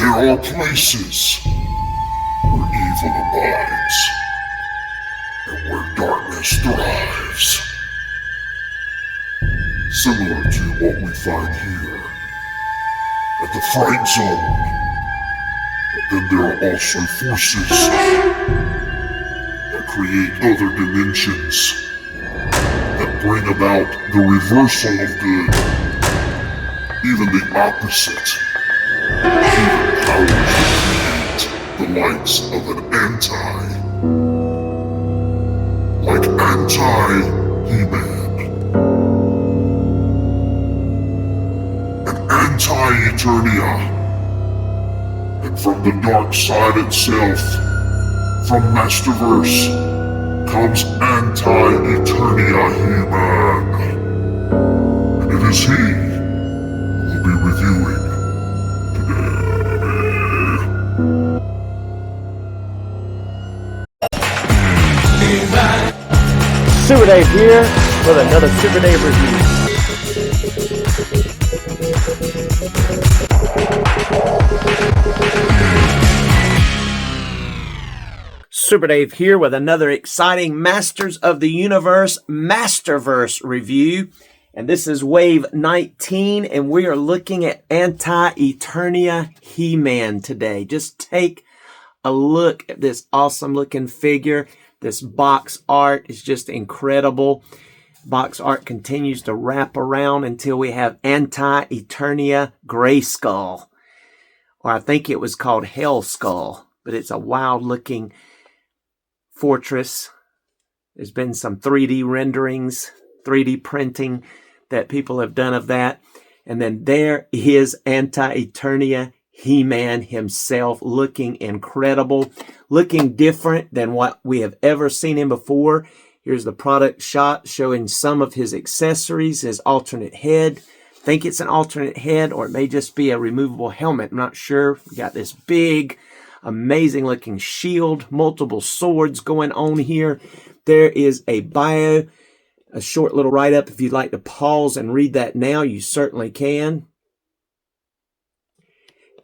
There are places where evil abides, and where darkness thrives. Similar to what we find here at the Fright Zone. But then there are also forces that create other dimensions that bring about the reversal of good, even the opposite. Even powers that create the likes of an like Anti-He-Man, an Anti-Eternia, and from the dark side itself, from Masterverse, comes Anti-Eternia He-Man, and it is he we'll be reviewing today. Super Dave here with another Super Dave review. Super Dave here with another exciting Masters of the Universe Masterverse review. And this is Wave 19, and we are looking at Anti-Eternia He-Man today. Just take a look at this awesome looking figure. This box art is just incredible. Box art continues to wrap around until we have Anti-Eternia Grayskull. Or I think it was called Hell Skull, but it's a wild looking fortress. There's been some 3D renderings, 3D printing that people have done of that. And then there is Anti-Eternia He-Man himself, looking incredible, looking different than what we have ever seen him before. Here's the product shot showing some of his accessories, his alternate head. I think it's an alternate head, or it may just be a removable helmet. I'm not sure. We got this big, amazing looking shield, multiple swords going on here. There is a bio, a short little write-up. If you'd like to pause and read that now, you certainly can.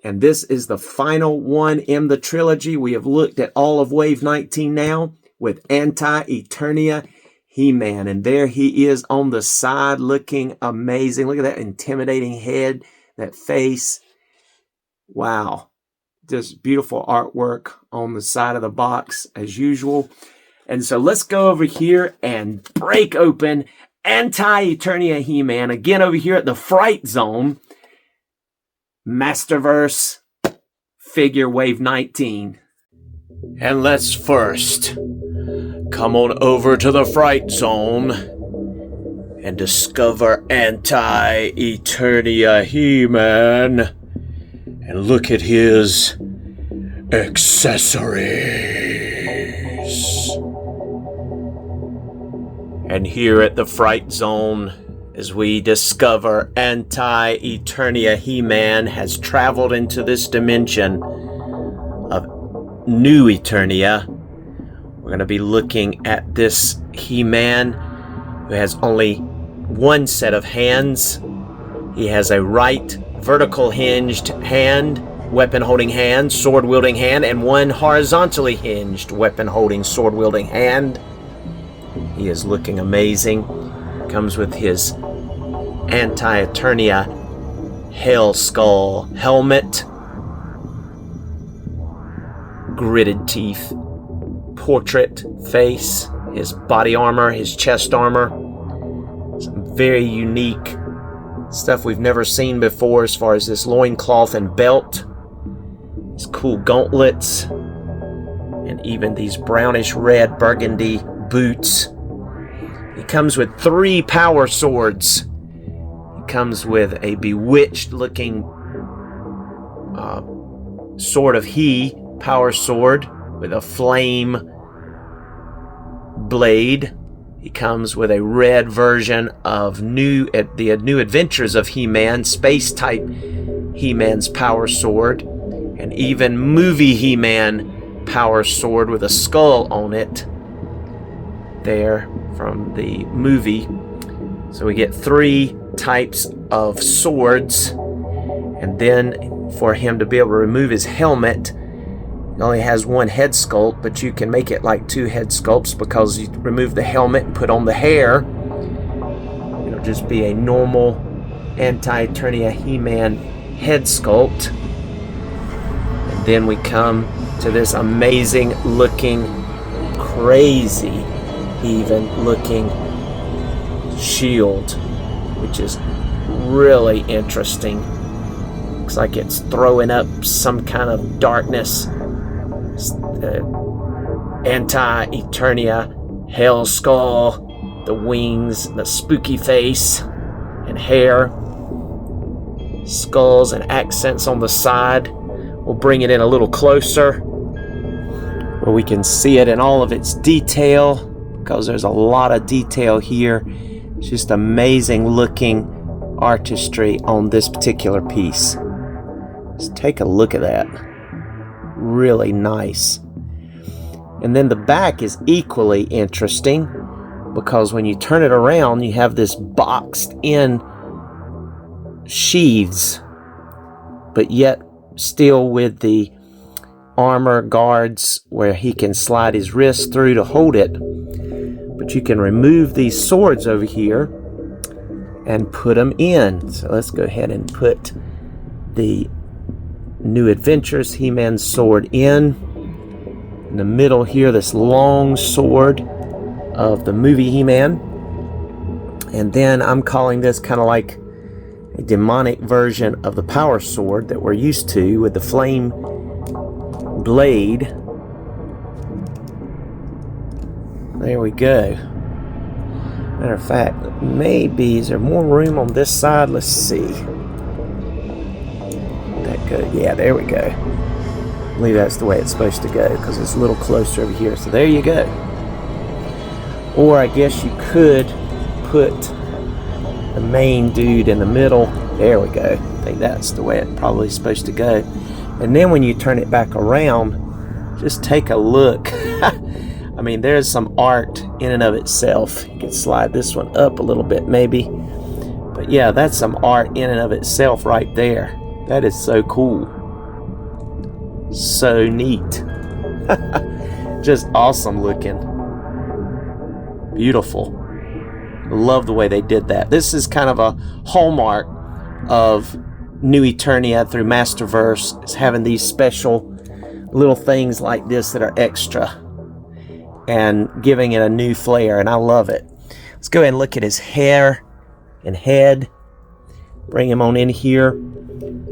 And this is the final one in the trilogy. We have looked at all of Wave 19 now with Anti-Eternia He-Man. And there he is on the side looking amazing. Look at that intimidating head, that face. Wow. Just beautiful artwork on the side of the box as usual. And so let's go over here and break open Anti-Eternia He-Man. Again over here at the Fright Zone. Masterverse Figure Wave 19. And let's first come on over to the Fright Zone and discover Anti-Eternia He-Man and look at his accessories. And here at the Fright Zone, as we discover Anti-Eternia He-Man has traveled into this dimension of New Eternia. We're going to be looking at this He-Man who has only one set of hands. He has a right vertical hinged hand, weapon-holding hand, sword-wielding hand, and one horizontally hinged weapon-holding, sword-wielding hand. He is looking amazing. Comes with his Anti-Eternia Hell Skull helmet, gritted teeth, portrait face, his body armor, his chest armor. Some very unique stuff we've never seen before as far as this loincloth and belt. These cool gauntlets, and even these brownish red burgundy boots. He comes with 3 power swords. He comes with a bewitched looking Sword of He power sword with a flame blade. He comes with a red version of the New Adventures of He-Man, space type He-Man's power sword, and even movie He-Man power sword with a skull on it there from the movie. So we get 3 types of swords, and then for him to be able to remove his helmet. It only has one head sculpt, but you can make it like 2 head sculpts because you remove the helmet and put on the hair. It'll just be a normal Anti-Eternia He-Man head sculpt. And then we come to this amazing looking, crazy even looking shield, which is really interesting. Looks like it's throwing up some kind of darkness. The Anti-Eternia Hell Skull, the wings, the spooky face and hair, skulls and accents on the side. We'll bring it in a little closer where we can see it in all of its detail, because there's a lot of detail here. It's just amazing looking artistry on this particular piece. Just take a look at that. Really nice. And then the back is equally interesting, because when you turn it around, you have this boxed in sheaths, but yet still with the armor guards where he can slide his wrist through to hold it. But you can remove these swords over here and put them in. So let's go ahead and put the New Adventures He-Man sword in the middle here, this long sword of the movie He-Man. And then I'm calling this kind of like a demonic version of the power sword that we're used to with the flame blade. There we go. Matter of fact, maybe, is there more room on this side? Let's see. That go? Yeah, there we go. I believe that's the way it's supposed to go, because it's a little closer over here. So there you go. Or I guess you could put the main dude in the middle. There we go. I think that's the way it probably is supposed to go. And then when you turn it back around, just take a look. I mean, there's some art in and of itself. You can slide this one up a little bit maybe. But yeah, that's some art in and of itself right there. That is so cool. So neat. Just awesome looking. Beautiful. Love the way they did that. This is kind of a hallmark of New Eternia through Masterverse, is having these special little things like this that are extra and giving it a new flair, and I love it. Let's go ahead and look at his hair and head. Bring him on in here.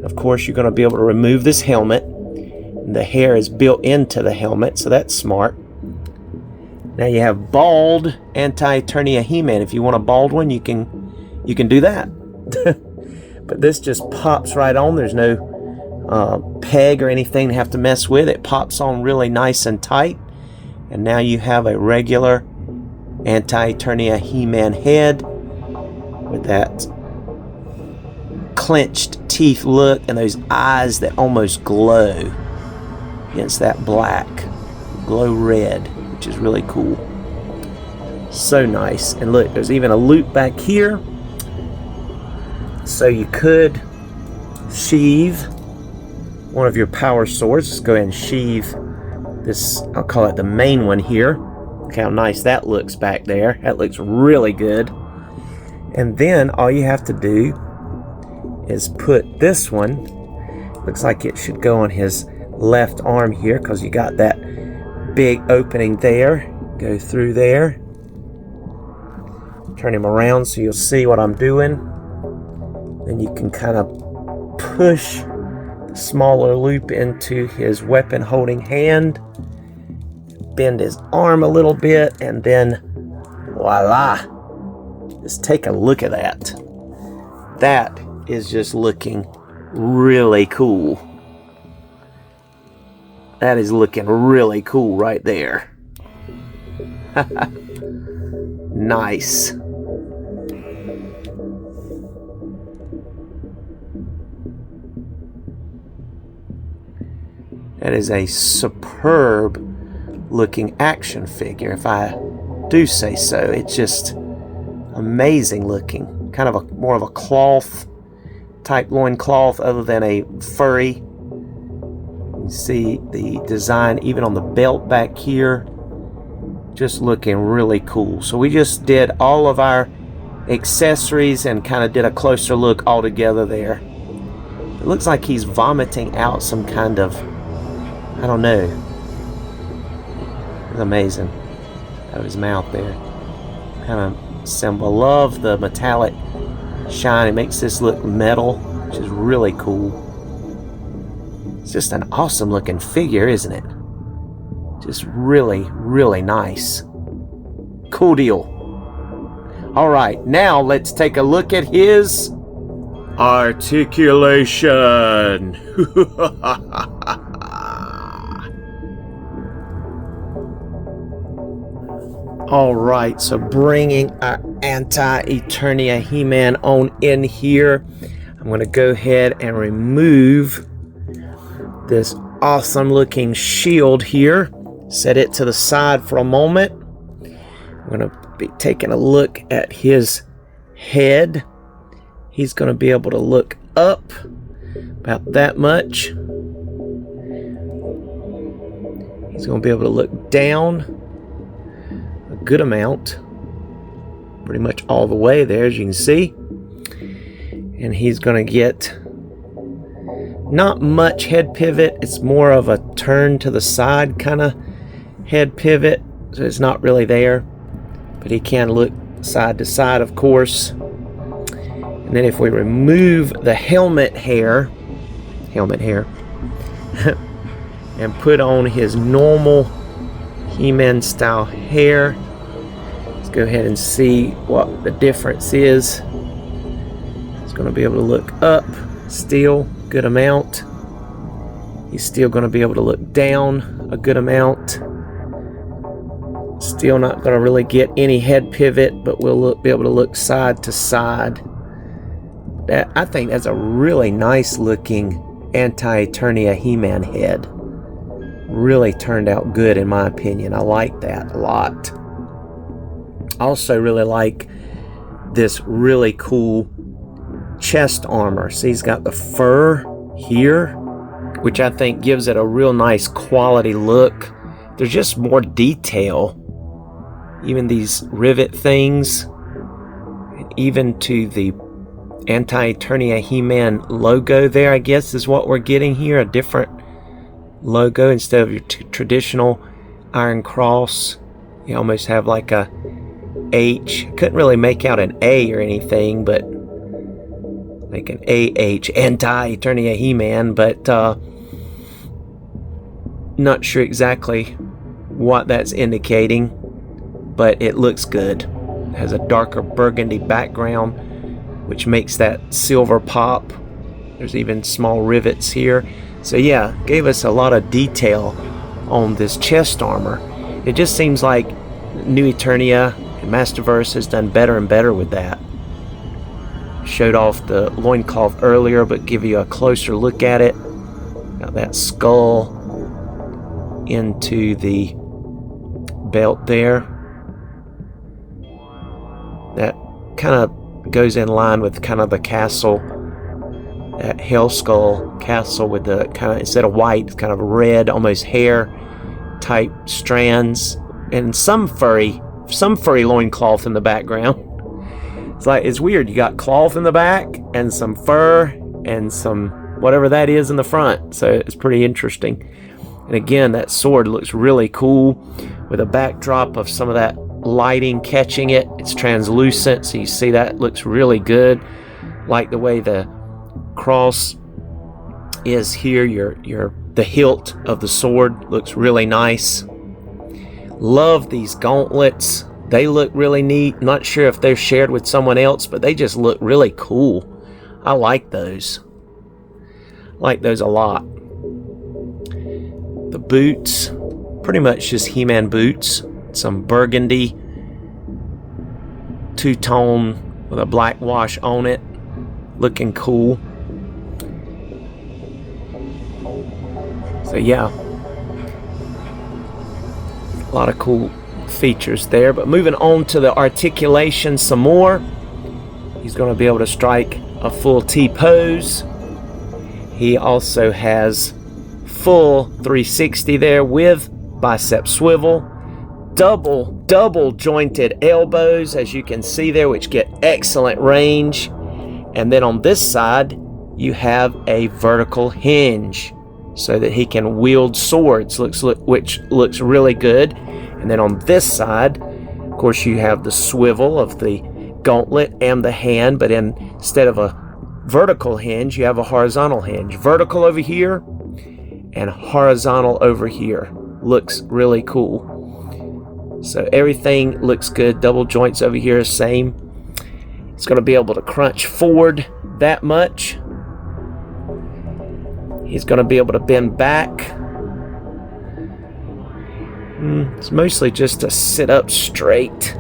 Of course, you're going to be able to remove this helmet. The hair is built into the helmet, so that's smart. Now you have bald Anti-Eternia He-Man. If you want a bald one, you can do that. But this just pops right on. There's no peg or anything to have to mess with. It pops on really nice and tight. And now you have a regular Anti-Eternia He-Man head with that clenched teeth look and those eyes that almost glow against that black, glow red, which is really cool. So nice. And look, there's even a loop back here, so you could sheathe one of your power swords. Just go ahead and sheathe this, I'll call it the main one here. Look how nice that looks back there. That looks really good. And then all you have to do is put this one, looks like it should go on his left arm here, because you got that big opening there. Go through there. Turn him around so you'll see what I'm doing. Then you can kind of push the smaller loop into his weapon holding hand. Bend his arm a little bit, and then voila. Just take a look at that. That is just looking really cool. That is looking really cool right there. Nice. That is a superb looking action figure, if I do say so. It's just amazing looking. Kind of more of a cloth type loincloth other than a furry. You see the design even on the belt back here. Just looking really cool. So we just did all of our accessories and kind of did a closer look all together there. It looks like he's vomiting out some kind of, I don't know. It's amazing. Out of his mouth there. Kind of symbol. Love the metallic shine. It makes this look metal, which is really cool. It's just an awesome looking figure, isn't it? Just really, really nice. Cool deal. All right, now let's take a look at his articulation. All right, so bringing our Anti-Eternia He-Man on in here. I'm going to go ahead and remove this awesome looking shield here. Set it to the side for a moment. I'm going to be taking a look at his head. He's going to be able to look up about that much. He's going to be able to look down a good amount, pretty much all the way there, as you can see. And he's going to get not much head pivot. It's more of a turn to the side kind of head pivot, so it's not really there, but he can look side to side, of course. And then if we remove the helmet hair and put on his normal He-Man style hair, let's go ahead and see what the difference is. He's going to be able to look up still good amount. He's still going to be able to look down a good amount. Still not going to really get any head pivot, but we'll be able to look side to side. I think that's a really nice looking Anti-Eternia He-Man head. Really turned out good in my opinion. I like that a lot. I also really like this really cool chest armor. See, he's got the fur here, which I think gives it a real nice quality look. There's just more detail. Even these rivet things, and even to the Anti-Eternia He-Man logo there, I guess is what we're getting here. A different logo instead of your traditional Iron Cross. You almost have like a H. Couldn't really make out an A or anything, but like an AH, Anti-Eternia He-Man, but not sure exactly what that's indicating, but it looks good. It has a darker burgundy background, which makes that silver pop. There's even small rivets here. So yeah, gave us a lot of detail on this chest armor. It just seems like New Eternia and Masterverse has done better and better with that. Showed off the loincloth earlier, but give you a closer look at it. Got that skull into the belt there. That kind of goes in line with kind of the castle, that Hell Skull castle with the kind of, instead of white, it's kind of red, almost hair type strands, and some furry loincloth in the background. It's weird. You got cloth in the back and some fur and some whatever that is in the front. So it's pretty interesting. And again, that sword looks really cool with a backdrop of some of that lighting catching it. It's translucent, so you see that looks really good. Like the way the cross is here, the hilt of the sword looks really nice. Love these gauntlets. They look really neat. Not sure if they're shared with someone else, but they just look really cool. I like those. Like those a lot. The boots, pretty much just He-Man boots. Some burgundy two-tone with a black wash on it. Looking cool. So yeah, a lot of cool features there. But moving on to the articulation some more. He's going to be able to strike a full T-pose. He also has full 360 there with bicep swivel. Double jointed elbows, as you can see there, which get excellent range. And then on this side, you have a vertical hinge so that he can wield swords, which looks really good. And then on this side, of course, you have the swivel of the gauntlet and the hand, but instead of a vertical hinge, you have a horizontal hinge. Vertical over here and horizontal over here. Looks really cool. So everything looks good. Double joints over here, same. It's going to be able to crunch forward that much. He's going to be able to bend back. It's mostly just to sit up straight,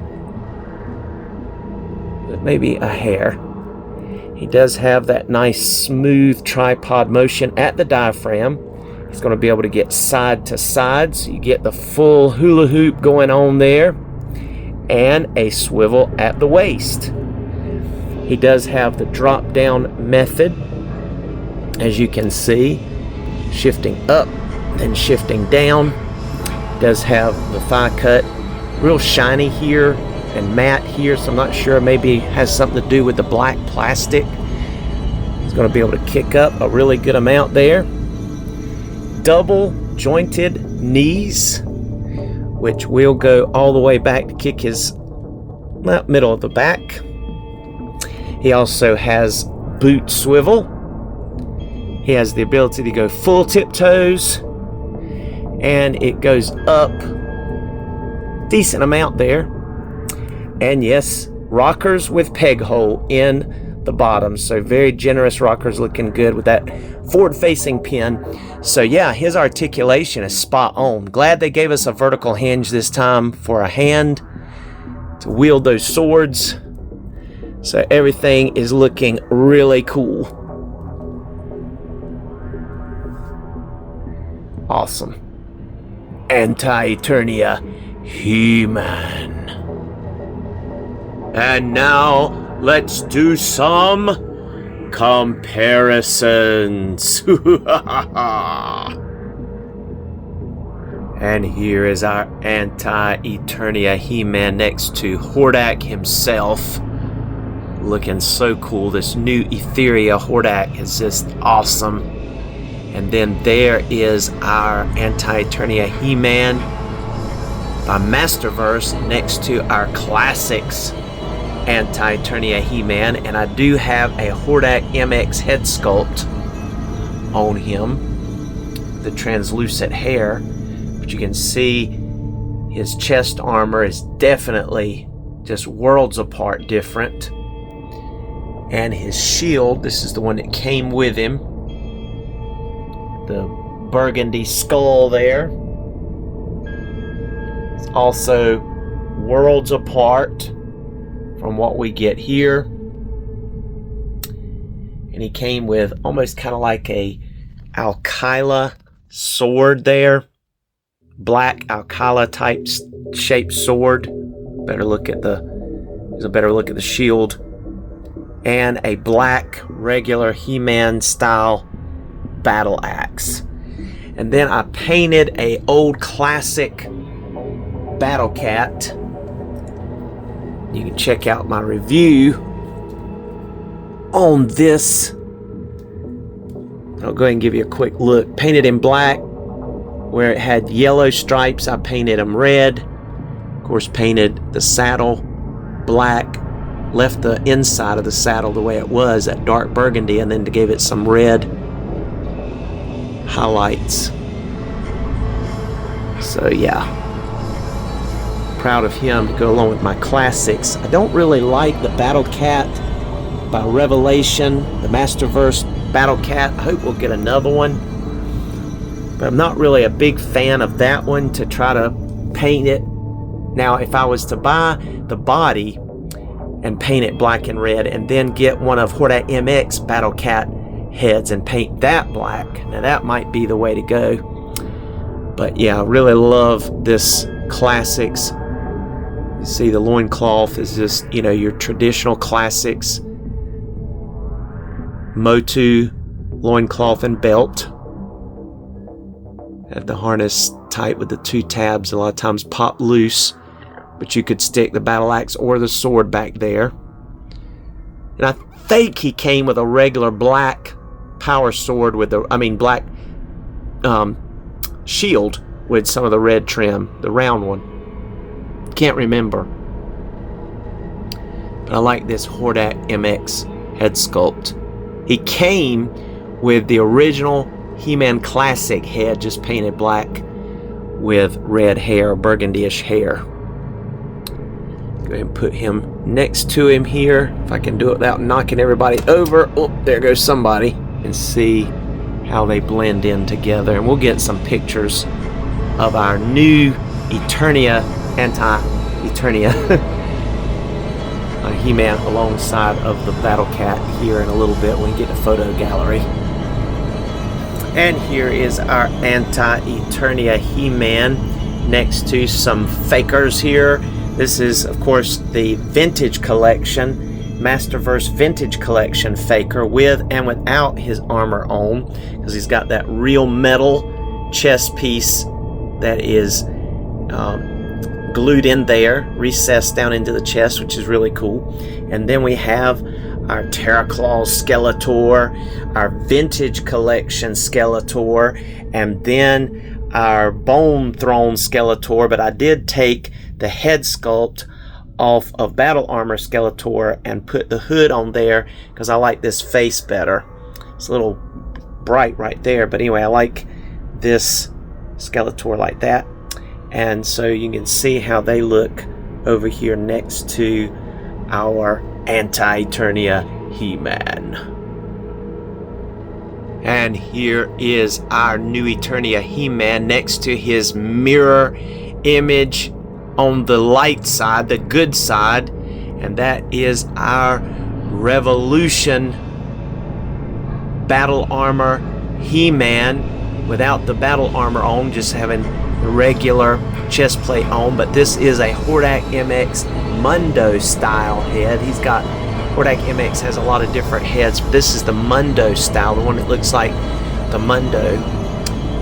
but maybe a hair. He does have that nice smooth tripod motion at the diaphragm. He's going to be able to get side to side, so you get the full hula hoop going on there, and a swivel at the waist. He does have the drop down method, as you can see, shifting up, then shifting down. Does have the thigh cut, real shiny here and matte here, so I'm not sure, maybe it has something to do with the black plastic. He's going to be able to kick up a really good amount there. Double jointed knees, which will go all the way back to kick his middle of the back. He also has boot swivel. He has the ability to go full tiptoes, and it goes up decent amount there. And yes, rockers with peg hole in the bottom, so very generous rockers, looking good with that forward facing pin. So yeah, his articulation is spot on. Glad they gave us a vertical hinge this time for a hand to wield those swords. So everything is looking really cool. Awesome. Anti-Eternia He-Man. And now let's do some comparisons. And here is our Anti-Eternia He-Man next to Hordak himself. Looking so cool. This new Etheria Hordak is just awesome. And then there is our Anti-Eternia He-Man by Masterverse next to our Classics Anti-Eternia He-Man. And I do have a Hordak MX head sculpt on him, the translucent hair. But you can see his chest armor is definitely just worlds apart different. And his shield, this is the one that came with him, the burgundy skull there. It's also worlds apart from what we get here. And he came with almost kind of like a Alkyla sword there. Black Alkyla type shaped sword. There's a better look at the shield. And a black regular He-Man style battle axe. And then I painted a old classic Battle Cat. You can check out my review on this. I'll go ahead and give you a quick look. Painted in black. Where it had yellow stripes, I painted them red. Of course, painted the saddle black. Left the inside of the saddle the way it was, that dark burgundy, and then gave it some red highlights. So yeah, proud of him to go along with my classics. I don't really like the Battle Cat by Revelation, the Masterverse Battle Cat. I hope we'll get another one, but I'm not really a big fan of that one to try to paint it. Now, if I was to buy the body and paint it black and red, and then get one of Hordak MX Battle Cat heads and paint that black, now that might be the way to go. But yeah, I really love this Classics. You see the loincloth is just, your traditional Classics MOTU loincloth and belt. Had the harness tight with the 2 tabs, a lot of times pop loose, but you could stick the battle axe or the sword back there. And I think he came with a regular black power sword with black shield with some of the red trim, the round one. Can't remember. But I like this Hordak MX head sculpt. He came with the original He-Man Classic head, just painted black with red hair, burgundy-ish hair. Go ahead and put him next to him here, if I can do it without knocking everybody over. Oh, there goes somebody. And see how they blend in together. And we'll get some pictures of our new Eternia, Anti-Eternia He-Man alongside of the Battle Cat here in a little bit when we get to photo gallery. And here is our Anti-Eternia He-Man next to some fakers here. This is, of course, the Vintage Collection, Masterverse Vintage Collection faker with and without his armor on, because he's got that real metal chest piece that is glued in there, recessed down into the chest, which is really cool. And then we have our Terraclaw Skeletor, our Vintage Collection Skeletor, and then our Bone Throne Skeletor. But I did take the head sculpt off of Battle Armor Skeletor and put the hood on there because I like this face better. It's a little bright right there, but anyway, I like this Skeletor like that. And so you can see how they look over here next to our Anti-Eternia He-Man. And here is our new Eternia He-Man next to his mirror image on the light side, the good side, and that is our Revolution Battle Armor He-Man without the battle armor on, just having the regular chest plate on. But this is a Hordak MX Mundo style head. He's got, Hordak MX has a lot of different heads, but this is the Mundo style, the one that looks like the Mundo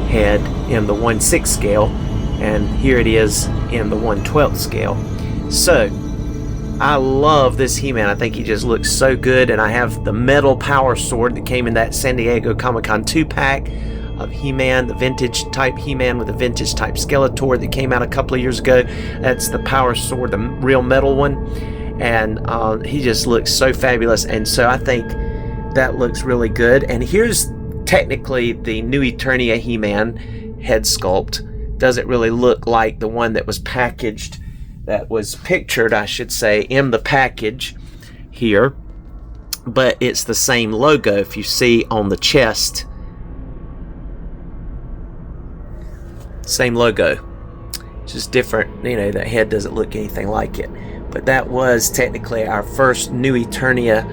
head in the 1/6 scale, and here it is in the 1/12 scale. So I love this He-Man. I think he just looks so good, and I have the metal power sword that came in that San Diego Comic-Con 2-pack of He-Man, the vintage type He-Man with the vintage type Skeletor that came out a couple of years ago. That's the power sword, the real metal one, and he just looks so fabulous. And so I think that looks really good. And here's technically the new Eternia He-Man head sculpt. Doesn't really look like the one that was packaged, that was pictured, I should say, in the package here, but it's the same logo if you see on the chest. Same logo, just different. You know, that head doesn't look anything like it, but that was technically our first new Eternia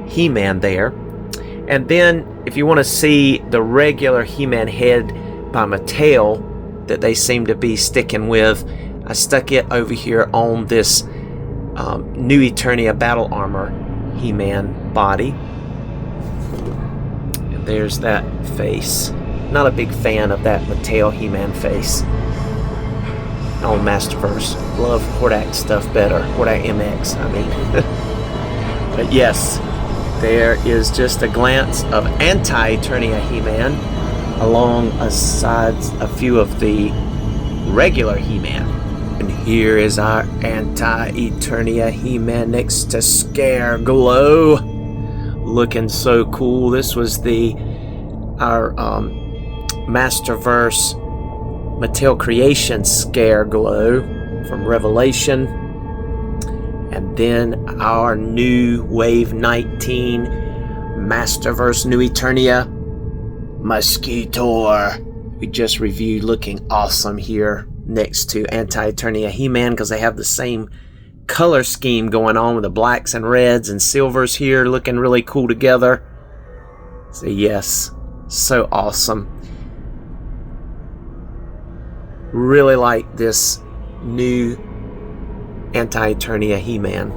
He-Man there. And then if you want to see the regular He-Man head by Mattel that they seem to be sticking with, I stuck it over here on this new Eternia Battle Armor He-Man body. And there's that face. Not a big fan of that Mattel He-Man face on Masterverse. Love Hordak stuff better. Hordak MX, I mean. But yes, there is just a glance of Anti-Eternia He-Man alongside a few of the regular He-Man. And here is our Anti-Eternia He-Man next to Scareglow. Looking so cool. This was our Masterverse Mattel Creation Scareglow from Revelation. And then our new Wave 19 Masterverse New Eternia Mosquitor. We just reviewed, looking awesome here next to Anti-Eternia He-Man because they have the same color scheme going on with the blacks and reds and silvers here, looking really cool together. So yes, so awesome. Really like this new Anti-Eternia He-Man.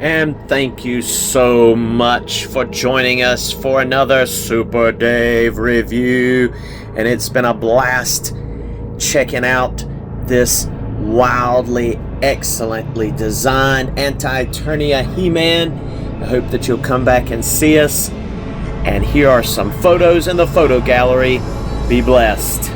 And thank you so much for joining us for another Super Dave review. And it's been a blast checking out this wildly, excellently designed Anti-Eternia He-Man. I hope that you'll come back and see us. And here are some photos in the photo gallery. Be blessed.